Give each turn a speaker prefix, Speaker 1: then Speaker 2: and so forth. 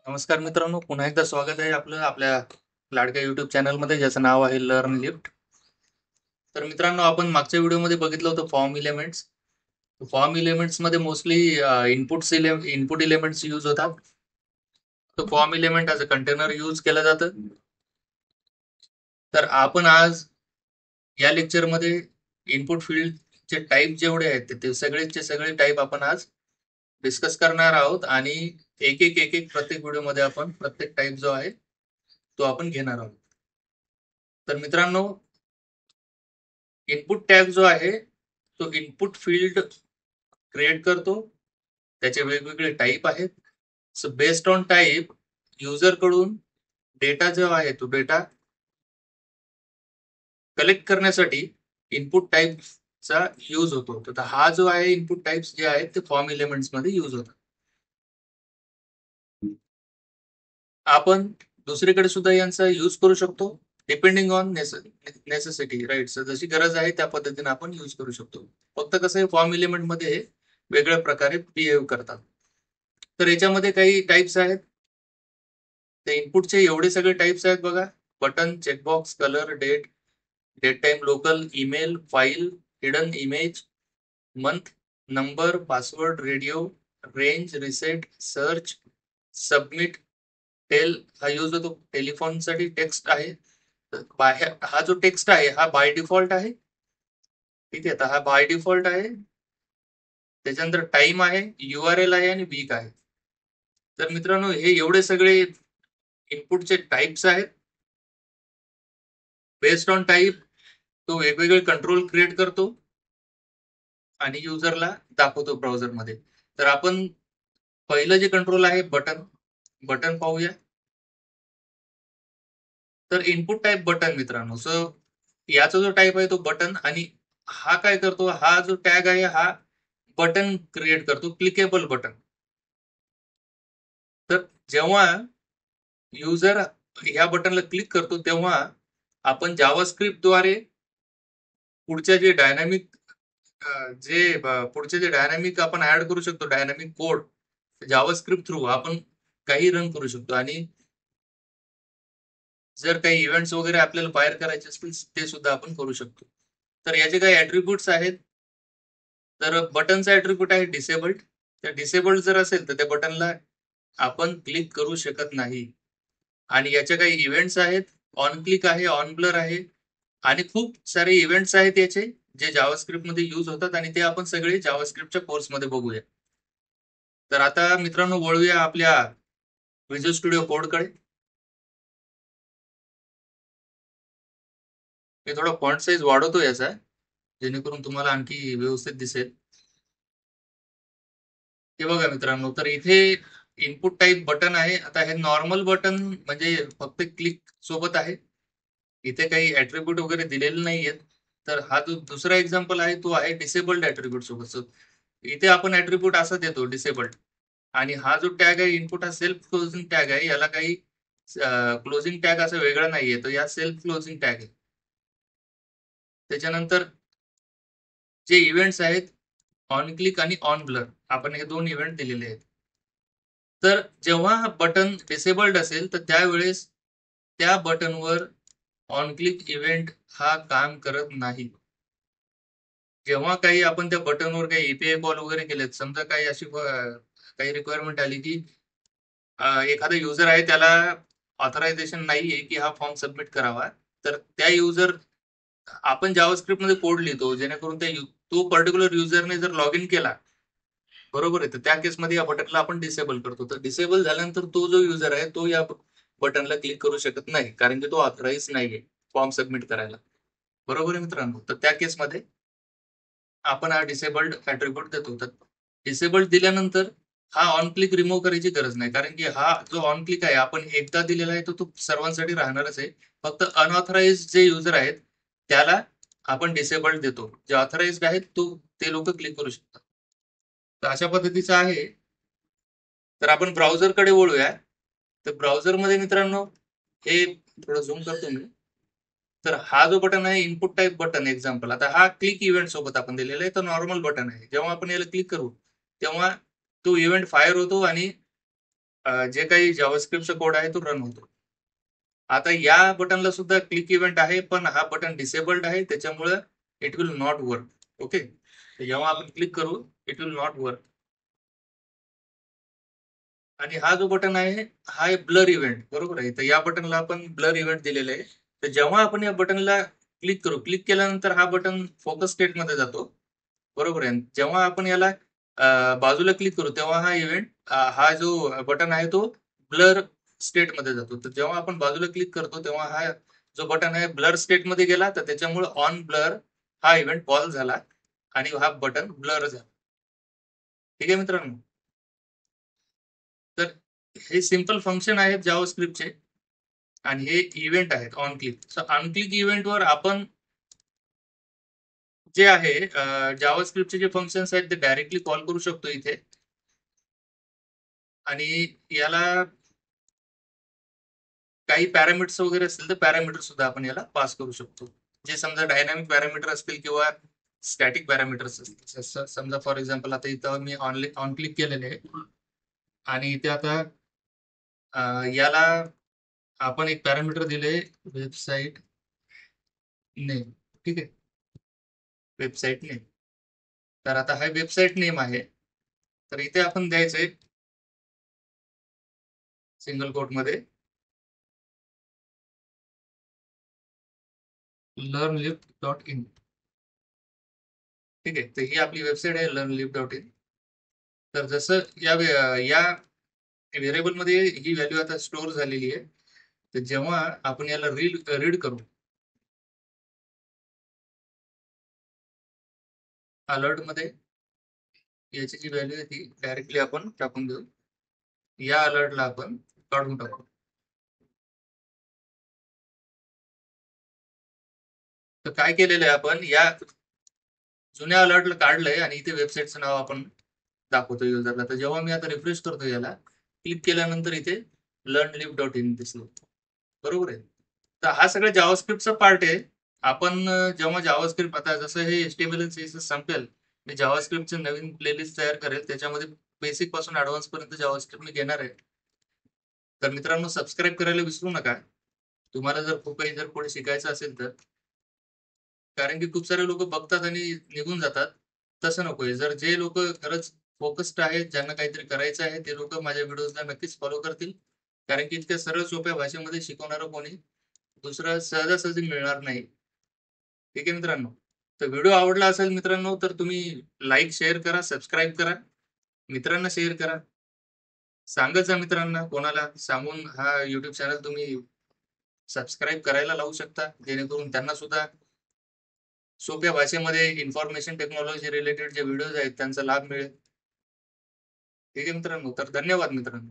Speaker 1: नमस्कार मित्रांनो, पुन्हा एकदा स्वागत आहे आपलं आपल्या लाडक्या YouTube चॅनलमध्ये ज्याचं नाव आहे लर्न लिफ्ट. तर मित्रांनो, आपण मागच्या व्हिडिओमध्ये बघितलं होतं फॉर्म एलिमेंट्स. फॉर्म एलिमेंट्समध्ये मोस्टली इनपुट एलिमेंट्स यूज होतात. तर form element as a container use केलं जातं. तर आपण आज या लेक्चरमध्ये इनपुट फील्डचे टाईप जेवढे आहेत ते सगळेचे सगळे टाईप आपण आज डिस्कस करणार आहोत आणि एक एक प्रत्येक व्हिडिओमध्ये आपण प्रत्येक टाईप जो आहे तो आपण घेणार आहोत. तर मित्रांनो, इनपुट टॅग जो आहे तो इनपुट फील्ड क्रिएट करतो. त्याचे वेगवेगळे टाईप आहेत. So based on type user कडून डेटा जो आहे तो डेटा कलेक्ट करण्यासाठी इनपुट टाईपचा यूज होतो. तर हा जो आहे इनपुट टाईप्स जे आहेत ते फॉर्म एलिमेंट्स मध्ये यूज होतात. आपण दुसरीकडे सुद्धा यांचा यूज करू शकतो depending on necessity, right. Sir जशी गरज आहे त्या पद्धतीने आपण यूज करू शकतो. फक्त कसं आहे, फॉर्म एलिमेंट मध्ये वेगळ्या प्रकारे बिहेव करतात. तर याच्यामध्ये काही टाईप्स आहेत. ते इनपुटचे एवढे सगळे टाईप्स आहेत बघा. Button, checkbox, colour, date, date time, local, email, file, hidden image, month, number, password, radio, range, reset, search, submit, tel हा यूज होतो. टेलिफोनसाठी टेक्स्ट आहे. बाहेर हा जो टेक्स्ट आहे हा बाय डिफॉल्ट आहे. ठीक आहे, तर हा बाय डिफॉल्ट आहे. त्याच्यानंतर टाइम आहे, URL आहे आणि वीक आहे. तर मित्रांनो, हे एवढे सगळे इनपुटचे टाइप्स आहेत. बेस्ड ऑन टाइप तो वेगवेगळे कंट्रोल क्रिएट करतो आणि युजरला दाखवतो ब्राउझरमध्ये. तर आपण पहिलं जे कंट्रोल आहे बटन, बटन पाहूया. तर इनपुट टाइप बटन मित्रांनो. सो याचा जो टाइप आहे तो बटन, आणि हा काय करतो, हा जो टॅग आहे हा बटन क्रिएट करतो, क्लिकेबल बटन. तर जेव्हा युजर या बटनला क्लिक करतो तेव्हा आपण जावास्क्रिप्टद्वारे पुढच्या जे डायनामिक पुढचे जे डायनामिक आपण ऍड करू शकतो, डायनामिक कोड जावास्क्रिप्ट थ्रू आपण काही रन करू शकतो. आणि जर काही इव्हेंट्स वगैरे आपल्याला फायर करायचे असतील ते सुद्धा आपण करू शकतो. तर याचे काही ऍट्रिब्यूट्स आहेत. तर बटनचा ऍट्रिब्यूट आहे डिसेबल्ड. तर डिसेबल्ड जर असेल तर त्या बटनला आपण क्लिक करू शकत नाही. आणि याच्या काही इव्हेंट्स आहेत. ऑन क्लिक आहे, ऑन ब्लर आहे आणि खूप सारे इव्हेंट्स आहेत याचे, जे जावास्क्रिप्ट मध्ये यूज होतात आणि ते आपण सगळे जावास्क्रिप्टच्या कोर्समध्ये बघूया. तर आता मित्रांनो, वळूया आपल्या व्हिज्युअल स्टुडिओ कोडकडे. मी थोडा फॉन्ट साईज वाढवतो याचा, जेणेकरून तुम्हाला आणखी व्यवस्थित दिसेल. हे बघा मित्रांनो, तर इथे इनपुट टाइप बटन आहे. आता हे नॉर्मल बटन म्हणजे फक्त क्लिक सोबत आहे. इथे काही ऍट्रिब्यूट वगैरे दिलेले नाहीयेत. तर हा जो दुसरा एक्झाम्पल आहे तो आहे डिसेबल्ड ऍट्रिब्यूट सोबत. So, इथे आपण ऍट्रिब्यूट असा देतो डिसेबल्ड. आणि हा जो टॅग आहे इनपुट, हा सेल्फ क्लोजिंग टॅग आहे. याला काही क्लोजिंग टॅग असं वेगळा नाहीये, तो या सेल्फ क्लोजिंग टॅग आहे. त्याच्यानंतर जे इव्हेंट्स आहेत, ऑन क्लिक आणि ऑन ब्लर, आपण हे दोन इव्हेंट दिलेले आहेत. तर जेव्हा हा बटन डिसेबल्ड असेल तर त्यावेळेस त्या बटनवर ऑन क्लिक इव्हेंट हा काम करत नाही. जेव्हा काही आपण त्या बटनवर काही एपीआय कॉल वगैरे केलेत, समजा काही अशी काही रिक्वायरमेंट आली की एखादा युजर आहे, त्याला ऑथरायझेशन नाहीये की हा फॉर्म सबमिट करावा. तर त्या युजर आपण जावास्क्रिप्ट मध्ये कोड लिहितो जेणेकरून तो पर्टिक्युलर युजरने जर लॉग इन केला, बरोबर आहे, तर त्या केसमध्ये या बटनला आपण डिसेबल करतो. तर डिसेबल झाल्यानंतर तो जो युजर आहे तो या बटनला क्लिक करू शकत नाही, कारण की तो ऑथराईज नाहीये फॉर्म सबमिट करायला. बरोबर आहे मित्रांनो. तर त्या केसमध्ये आपण हा डिसेबल्ड ऍट्रिब्यूट देतो. तर डिसेबल्ड दिल्यानंतर हा ऑन क्लिक रिमूव्ह करायची गरज नाही, कारण की हा जो ऑन क्लिक आहे आपण एकदा दिलेला आहे, तो सर्वांसाठी राहणारच आहे. फक्त अनऑथराइज जे युजर आहेत त्याला आपण डिसेबल्ड देतो. जे ऑथराइज्ड आहेत ते लोक क्लिक करू शकतात. तर अशा पद्धतीचं आहे. तर आपण ब्राउझरकडे वळूया. तर ब्राउझरमध्ये मित्रांनो, हे थोडं झूम करतो मी. तर हा जो बटन आहे इनपुट टाइप बटन एक्झाम्पल, आता हा क्लिक इव्हेंट सोबत आपण दिलेला आहे. तर नॉर्मल बटन आहे. जेव्हा आपण याला क्लिक करू तेव्हा तो इव्हेंट फायर होतो आणि जे काही जावास्क्रिप्टचा कोड आहे तो रन होतो. आता या बटनला सुद्धा क्लिक इव्हेंट आहे, पण हा बटन डिसेबल्ड आहे, त्याच्यामुळे it will not work. Okay, जेव्हा आपण क्लिक करू इट विल नॉट वर्क. आणि हा जो बटन आहे हा आहे ब्लर इव्हेंट, बरोबर आहे. तर या बटनला आपण ब्लर इव्हेंट दिलेले आहे. तर जेव्हा आपण या बटनला क्लिक करू, क्लिक केल्यानंतर हा बटन फोकस स्टेट मध्ये जातो, बरोबर आहे. जेव्हा आपण याला बाजूला क्लिक करू तेव्हा हा इव्हेंट, हा जो बटन आहे तो ब्लर स्टेट मध्ये जातो. तर जेव्हा आपण बाजूला क्लिक करतो तेव्हा हा जो बटन आहे ब्लर स्टेट मध्ये गेला, तर त्याच्यामुळे ऑन ब्लर हा इव्हेंट कॉल झाला आणि हा बटन ब्लर झाला. ठीक आहे मित्रांनो. तर हे सिंपल फंक्शन आहेत जावास्क्रिप्टचे आणि हे इव्हेंट आहेत on click. So on click इव्हेंटवर आपण जे आहे जावास्क्रिप्टचे जे फंक्शन्स आहेत ते डायरेक्टली कॉल करू शकतो इथे. आणि याला काही पॅरामीटर्स वगैरे असतील तर पॅरामीटर सुद्धा आपण याला पास करू शकतो. जे समजा डायनामिक पॅरामीटर असतील किंवा स्टॅटिक पॅरामीटर्स असतील. समजा फॉर एक्झाम्पल आता इथं मी ऑन क्लिक केलेले आहे आणि इथे आता याला आपण एक पॅरामीटर दिले वेबसाईट नेम. ठीक आहे, वेबसाईट नेम. तर आता हा वेबसाईट नेम आहे, तर इथे आपण द्यायचंय सिंगल कोट मध्ये learnlift.in. ठीक आहे, तर ही आपली वेबसाईट आहे learnlift.in. तर जसं या व्हेरिएबल मध्ये ही व्हॅल्यू आता स्टोअर झालेली आहे. तर जेव्हा आपण याला रीड करू अलर्ट मध्ये, याची जी व्हॅल्यू आहे ती डायरेक्टली आपण टाकून देऊ. या अलर्टला आपण काढून टाकू. तर काय केलेलं आहे आपण, या जुन्या अलर्टला काढलंय आणि इथे वेबसाईटचं नाव आपण दाखवतो युजरला. तर जेव्हा मी आता रिफ्रेश करतो याला, क्लिक केल्यानंतर इथे learnlift.in दिसलं, बरोबर आहे. तर हा सगळं जावास्क्रिप्टचा पार्ट आहे. आपण जेव्हा जावास्क्रिप्ट आता जसं हे HTML आणि CSS संपेल, मी जावास्क्रिप्टचे नवीन प्लेलिस्ट तयार करेल, त्याच्यामध्ये बेसिक पासून ऍडव्हान्स पर्यंत जावास्क्रिप्ट मी घेणार आहे. तर मित्रांनो, सबस्क्राईब करायला विसरू नका, तुम्हाला जर खूप काही जर पुढे शिकायचं असेल तर. कारण की खूप सारे लोक बघतात आणि निघून जातात. तसं नकोय. जर जे लोक खरंच फोकस्ड आहेत, ज्यांना काहीतरी करायचं आहे, ते लोक माझ्या व्हिडिओजला नक्कीच फॉलो करतील. कारण की इतक्या सरळ सोप्या भाषेमध्ये शिकवणारं कोणी दुसरं सहजासहजी मिळणार नाही. ठीक आहे मित्रांनो. तर व्हिडिओ आवडला असेल मित्रांनो, तर तुम्ही लाईक, शेअर करा, सबस्क्राईब करा, मित्रांना शेअर करा. सांगत जा मित्रांना, कोणाला सांगून हा YouTube चॅनल तुम्ही सबस्क्राईब करायला लावू शकता, जेणेकरून त्यांना सुद्धा सोप्या भाषेमध्ये इन्फॉर्मेशन टेक्नॉलॉजी रिलेटेड जे व्हिडिओज आहेत त्यांचा लाभ मिळेल. ठीक आहे मित्रांनो. तर धन्यवाद मित्रांनो.